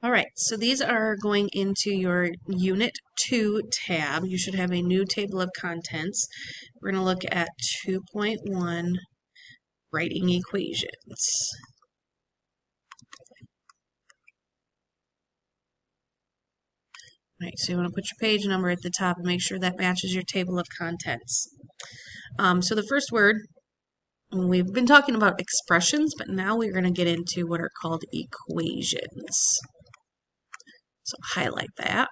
All right, so these are going into your Unit 2 tab. You should have a new table of contents. We're going to look at 2.1, writing equations. All right, so you want to put your page number at the top and make sure that matches your table of contents. So the first word, we've been talking about expressions, but now we're going to get into what are called equations. So highlight that.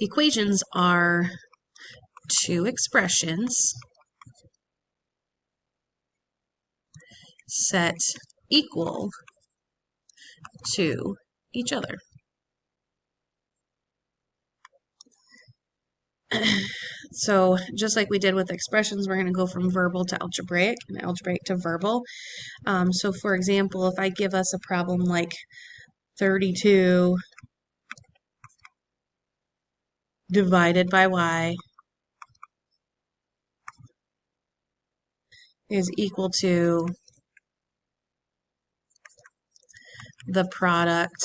Equations are two expressions set equal to each other. So just like we did with expressions, we're going to go from verbal to algebraic and algebraic to verbal. So for example, if I give us a problem like 32 divided by y is equal to the product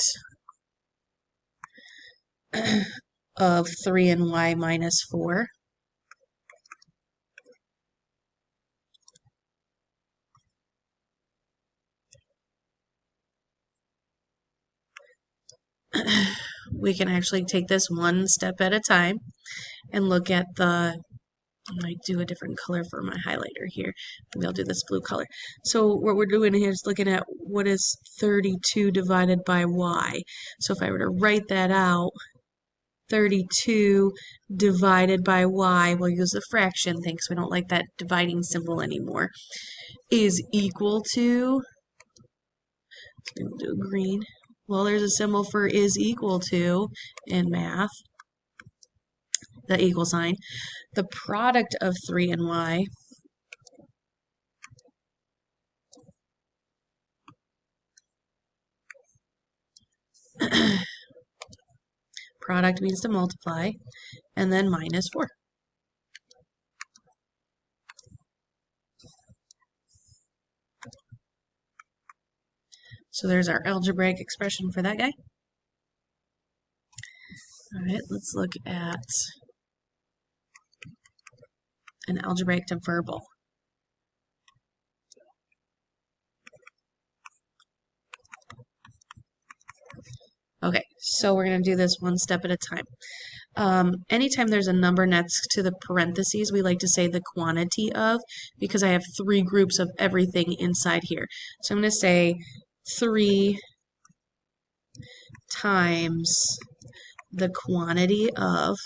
of 3 and y minus 4. We can actually take this one step at a time and look at I might do a different color for my highlighter here. Maybe I'll do this blue color. So what we're doing here is looking at what is 32 divided by y. So if I were to write that out, 32 divided by y, we'll use the fraction thing because we don't like that dividing symbol anymore, is equal to, we'll do green. Well, there's a symbol for is equal to in math, the equal sign. The product of 3 and y product means to multiply, and then minus 4. So there's our algebraic expression for that guy. All right, let's look at an algebraic to verbal. Okay, so we're going to do this one step at a time. Anytime there's a number next to the parentheses, we like to say the quantity of, because I have 3 groups of everything inside here. So I'm going to say 3 times the quantity of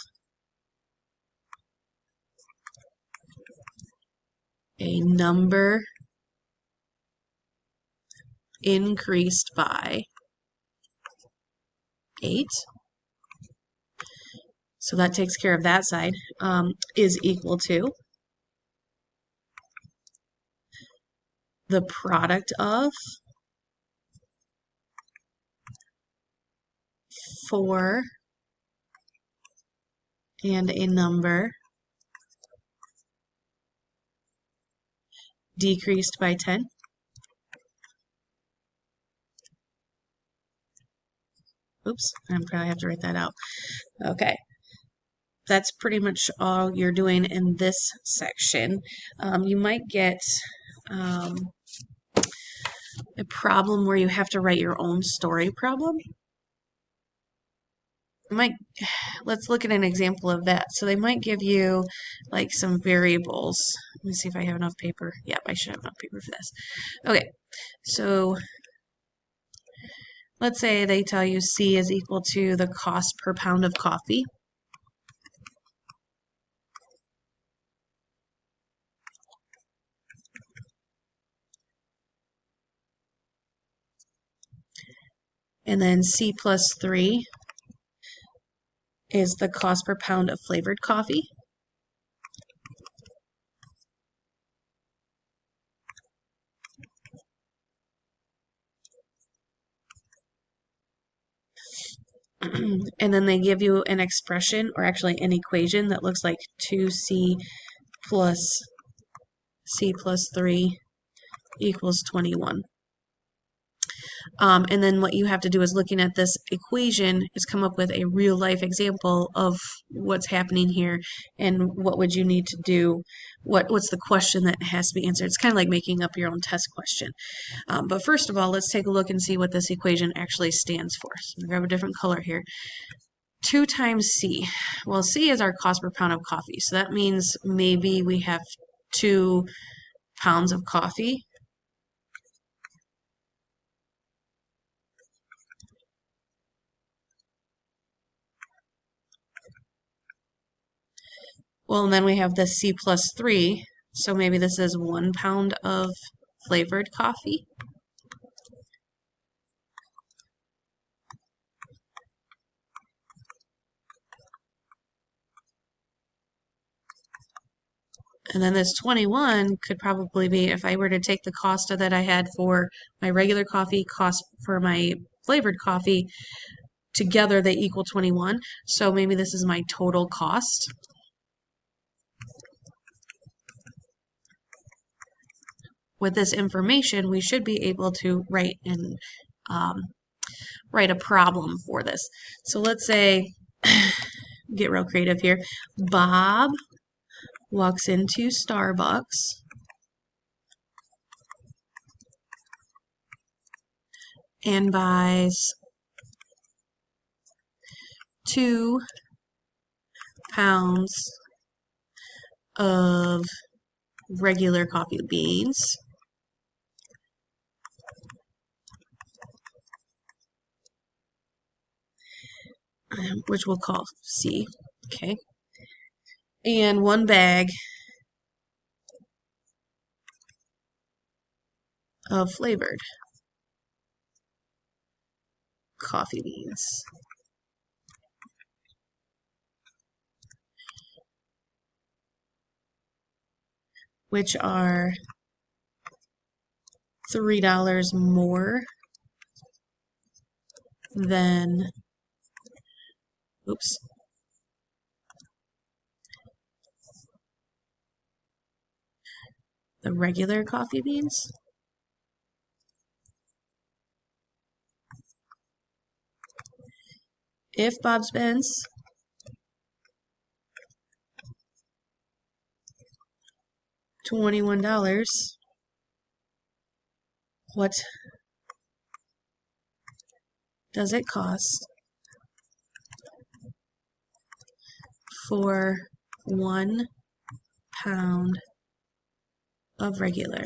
a number increased by 8. So that takes care of that side, is equal to the product of 4 and a number decreased by 10. Oops, I probably have to write that out. Okay. That's pretty much all you're doing in this section. You might get a problem where you have to write your own story problem. Let's look at an example of that. So they might give you like some variables. Let me see if I have enough paper. Yep, I should have enough paper for this. Okay, so let's say they tell you C is equal to the cost per pound of coffee. And then C plus 3 is the cost per pound of flavored coffee. And then they give you an expression, or actually an equation, that looks like 2C plus C plus 3 equals 21. And then what you have to do is looking at this equation is come up with a real life example of what's happening here and what would you need to do, what's the question that has to be answered. It's kind of like making up your own test question. But first of all, let's take a look and see what this equation actually stands for. So I'm going to grab a different color here. 2 times C. Well, C is our cost per pound of coffee. So that means maybe we have 2 pounds of coffee. Well, and then we have this C plus 3. So maybe this is 1 pound of flavored coffee. And then this 21 could probably be, if I were to take the cost that I had for my regular coffee, cost for my flavored coffee, together they equal 21. So maybe this is my total cost. With this information, we should be able to write a problem for this. So let's say, get real creative here. Bob walks into Starbucks and buys 2 pounds of regular coffee beans, which we'll call C, okay, and 1 bag of flavored coffee beans, which are $3 more than, oops, the regular coffee beans. If Bob spends $21, what does it cost for 1 pound of regular?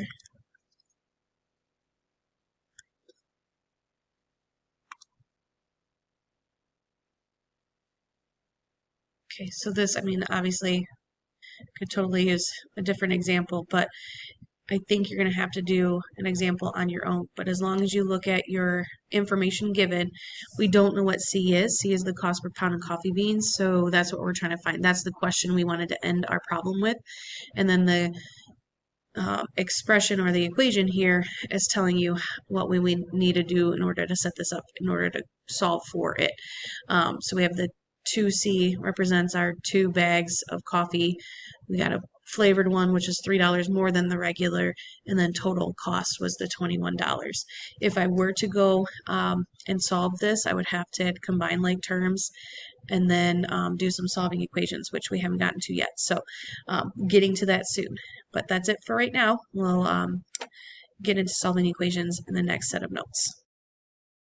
Okay, so this, I mean, obviously could totally use a different example, but I think you're going to have to do an example on your own. But as long as you look at your information given, we don't know what C is. C is the cost per pound of coffee beans, so that's what we're trying to find. That's the question we wanted to end our problem with. And then the expression or the equation here is telling you what we need to do in order to set this up, in order to solve for it. So we have the 2C represents our 2 bags of coffee. We got a flavored one, which is $3 more than the regular, and then total cost was the $21. If I were to go and solve this, I would have to combine like terms and then do some solving equations, which we haven't gotten to yet. So getting to that soon. But that's it for right now. We'll get into solving equations in the next set of notes.